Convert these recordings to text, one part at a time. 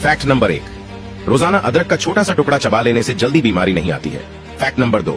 Fact number 1, रोजाना अदरक का छोटा सा टुकड़ा चबा लेने से जल्दी बीमारी नहीं आती है। फैक्ट नंबर 2,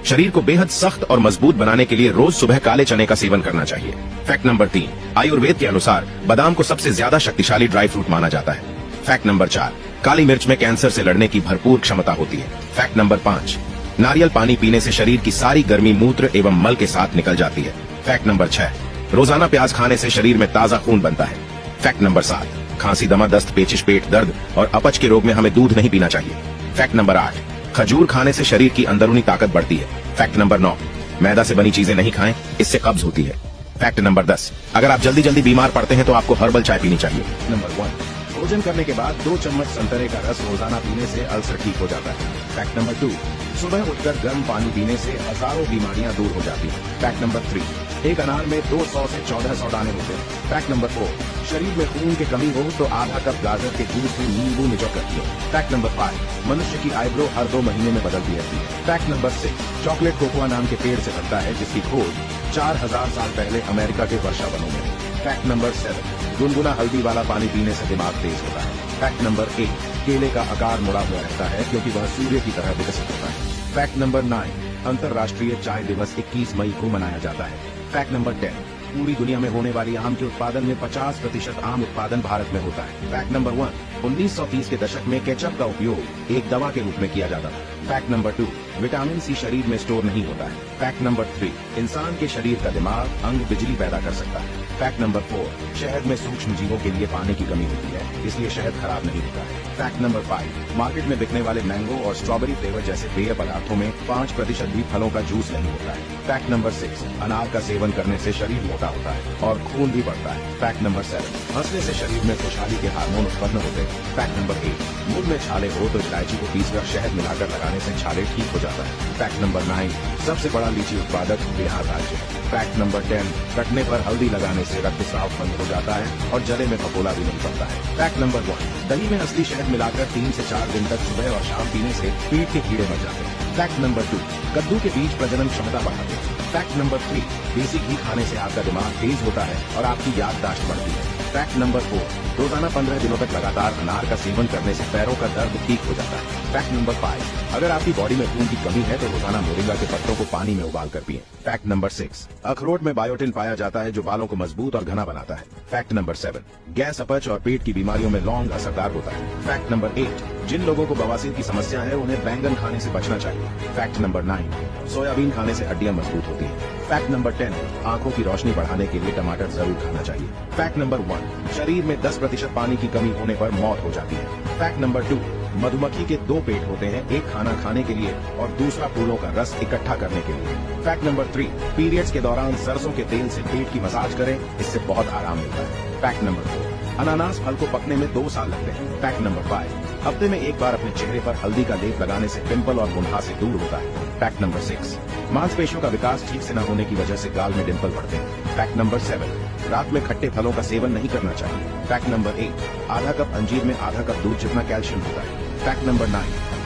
शरीर को बेहद सख्त और मजबूत बनाने के लिए रोज सुबह काले चने का सेवन करना चाहिए। फैक्ट नंबर 3, आयुर्वेद के अनुसार बादाम को सबसे ज्यादा शक्तिशाली ड्राई फ्रूट माना जाता है। फैक्ट नंबर 4, काली मिर्च में कैंसर से लड़ने की भरपूर क्षमता होती है। फैक्ट नंबर 5, नारियल पानी पीने से शरीर की सारी गर्मी मूत्र एवं मल के साथ निकल जाती है। फैक्ट नंबर 6, रोजाना प्याज खाने से शरीर में ताजा खून बनता है। फैक्ट नंबर 7, खांसी, दमा, दस्त, पेचिश, पेट दर्द और अपच के रोग में हमें दूध नहीं पीना चाहिए। फैक्ट नंबर 8, खजूर खाने से शरीर की अंदरूनी ताकत बढ़ती है। फैक्ट नंबर 9, मैदा से बनी चीजें नहीं खाएं, इससे कब्ज होती है। फैक्ट नंबर 10, अगर आप जल्दी जल्दी बीमार पड़ते हैं तो आपको हर्बल चाय पीनी चाहिए। नंबर 1, भोजन करने के बाद 2 चम्मच संतरे का रस रोजाना पीने से अल्सर ठीक हो जाता है। फैक्ट नंबर 2, सुबह उठकर गर्म पानी पीने से हजारों बीमारियां दूर हो जाती हैं। फैक्ट नंबर 3, एक अनार में 200 से 1400 दाने होते हैं। फैक्ट नंबर 4, शरीर में खून की कमी हो तो आधा कप गाजर के जूस में नींबू निचोड़ कर पियो। फैक्ट नंबर 5, मनुष्य की आईब्रो हर 2 महीने में बदलती रहती है। फैक्ट नंबर 6, चॉकलेट कोकोआ नाम के पेड़ से बनता है जिसकी खोज 4000 साल पहले अमेरिका के वर्षा वनों में। फैक्ट नंबर 7, गुनगुना हल्दी वाला पानी पीने से दिमाग तेज होता है। फैक्ट नंबर 8, केले का आकार मुड़ा हुआ रहता है क्योंकि वह सूर्य की तरह विकसित होता है। फैक्ट नंबर 9, अंतर्राष्ट्रीय चाय दिवस 21 मई को मनाया जाता है। फैक्ट नंबर 10, पूरी दुनिया में होने वाली आम के उत्पादन में 50% आम उत्पादन भारत में होता है। फैक्ट नंबर 1, 1930 के दशक में केचप का उपयोग एक दवा के रूप में किया जाता था। फैक्ट नंबर 2, विटामिन सी शरीर में स्टोर नहीं होता है। फैक्ट नंबर 3, इंसान के शरीर का दिमाग अंग बिजली पैदा कर सकता है। फैक्ट नंबर 4, शहद में सूक्ष्म जीवों के लिए पानी की कमी होती है, इसलिए शहद खराब नहीं होता है। फैक्ट नंबर 5, मार्केट में बिकने वाले मैंगो और स्ट्रॉबेरी फ्लेवर जैसे पेय पदार्थों में 5% भी फलों का जूस नहीं होता है। फैक्ट नंबर 6, अनार का सेवन करने से शरीर मोटा होता है और खून भी बढ़ता है। फैक्ट नंबर 7, हंसने से शरीर में खुशहाली के हार्मोन उत्पन्न होते हैं। फैक्ट नंबर 8, मुंह में छाले हो तो इलायची को पीसकर शहद मिलाकर लगाने से छाले ठीक हो जाता है। फैक्ट नंबर 9, सबसे बड़ा लीची उत्पादक बिहार राज्य है। फैक्ट नंबर 10, कटने पर हल्दी लगाने से रक्तस्राव बंद हो जाता है और जले में फफोला भी नहीं पड़ता है। फैक्ट नंबर 1, दही में असली शहद मिलाकर 3 से 4 दिन तक सुबह और शाम पीने से पेट के कीड़े मर जाते हैं। फैक्ट नंबर 2, कद्दू के बीज प्रजनन क्षमता बढ़ाते हैं। फैक्ट नंबर 3, देसी घी खाने से आपका दिमाग तेज होता है और आपकी याददाश्त बढ़ती है। फैक्ट नंबर 4, रोजाना 15 दिनों तक लगातार अनार का सेवन करने से पैरों का दर्द ठीक हो जाता है। फैक्ट नंबर 5, अगर आपकी बॉडी में खून की कमी है तो रोजाना मोरिंगा के पत्तों को पानी में उबाल कर पिएं। फैक्ट नंबर 6, अखरोट में बायोटिन पाया जाता है जो बालों को मजबूत और घना बनाता है। फैक्ट नंबर 7, गैस, अपच और पेट की बीमारियों में लौंग असरदार होता है। फैक्ट नंबर 8, जिन लोगों को बवासीर की समस्या है उन्हें बैंगन खाने से बचना चाहिए। फैक्ट नंबर 9, सोयाबीन खाने से हड्डियां मजबूत होती है। फैक्ट नंबर 10, आंखों की रोशनी बढ़ाने के लिए टमाटर जरूर खाना चाहिए। फैक्ट नंबर 1, शरीर में 10% पानी की कमी होने पर मौत हो जाती है। फैक्ट नंबर 2, मधुमक्खी के 2 पेट होते हैं, एक खाना खाने के लिए और दूसरा फूलों का रस इकट्ठा करने के लिए। फैक्ट नंबर 3, पीरियड्स के दौरान सरसों के तेल से पेट की मसाज करें, इससे बहुत आराम मिलता है। फैक्ट नंबर 4, अनानास फल को पकने में 2 साल लगते हैं। फैक्ट नंबर 5, हफ्ते में एक बार अपने चेहरे पर हल्दी का लेप लगाने से पिंपल और मुंहासे दूर होता है। फैक्ट नंबर 6, मांसपेशियों का विकास ठीक से न होने की वजह से गाल में डिंपल पड़ते हैं। फैक्ट नंबर 7, रात में खट्टे फलों का सेवन नहीं करना चाहिए। फैक्ट नंबर 8, आधा कप अंजीर में आधा कप दूध जितना कैल्शियम होता है। फैक्ट नंबर 9,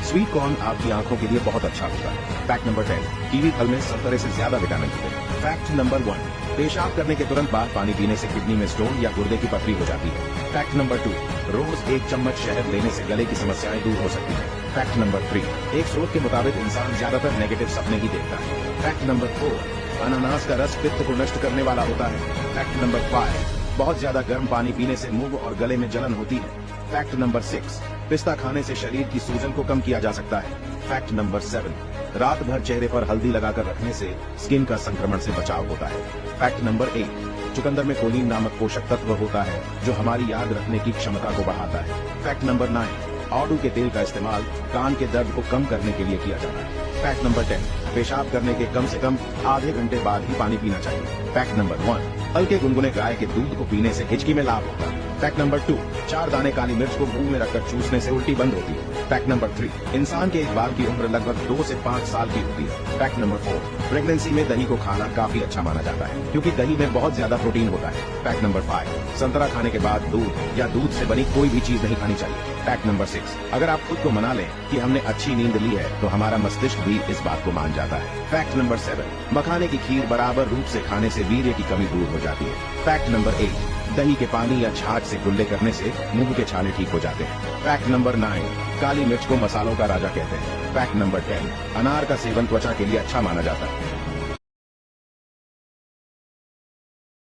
स्वीट कॉर्न आपकी आंखों के लिए बहुत अच्छा होता है। फैक्ट नंबर 10, कीवी फल में संतरे से ज्यादा विटामिन होते हैं। फैक्ट नंबर 1, पेशाब करने के तुरंत बाद पानी पीने से किडनी में स्टोन या गुर्दे की पथरी हो जाती है। फैक्ट नंबर 2, रोज 1 चम्मच शहद लेने से गले की समस्याएं दूर हो सकती हैं। फैक्ट नंबर 3, एक स्रोत के मुताबिक इंसान ज्यादातर नेगेटिव सपने ही देखता है। फैक्ट नंबर 4, अनानास का रस पित्त को नष्ट करने वाला होता है। फैक्ट नंबर 5, बहुत ज्यादा गर्म पानी पीने से मुंह और गले में जलन होती है। फैक्ट नंबर 6, पिस्ता खाने से शरीर की सूजन को कम किया जा सकता है। फैक्ट नंबर 7, रात भर चेहरे पर हल्दी लगाकर रखने से स्किन का संक्रमण से बचाव होता है। फैक्ट नंबर 8, चुकंदर में कोलिन नामक पोषक तत्व होता है जो हमारी याद रखने की क्षमता को बढ़ाता है। फैक्ट नंबर 9, आड़ू के तेल का इस्तेमाल कान के दर्द को कम करने के लिए किया जाता है। फैक्ट नंबर 10, पेशाब करने के कम से कम आधे घंटे बाद ही पानी पीना चाहिए। फैक्ट नंबर 1, हल्के गुनगुने गाय के दूध को पीने से हिचकी में लाभ होता है। फैक्ट नंबर 2, 4 दाने काली मिर्च को मुंह में रखकर चूसने से उल्टी बंद होती है। फैक्ट नंबर 3, इंसान के एक बाल की उम्र लगभग 2 से 5 साल की होती है। फैक्ट नंबर 4, प्रेगनेंसी में दही को खाना काफी अच्छा माना जाता है क्योंकि दही में बहुत ज्यादा प्रोटीन होता है। फैक्ट नंबर 5, संतरा खाने के बाद दूध या दूध से बनी कोई भी चीज नहीं खानी चाहिए। फैक्ट नंबर 6, अगर आप खुद को मना लें कि हमने अच्छी नींद ली है तो हमारा मस्तिष्क भी इस बात को मान जाता है। फैक्ट नंबर 7, मखाने की खीर बराबर रूप से खाने से वीर्य की कमी दूर हो जाती है। फैक्ट नंबर 8, दही के पानी या छाछ से कुल्ले करने से मुंह के छाले ठीक हो जाते हैं। फैक्ट नंबर 9, काली मिर्च को मसालों का राजा कहते हैं। फैक्ट नंबर 10, अनार का सेवन त्वचा के लिए अच्छा माना जाता है।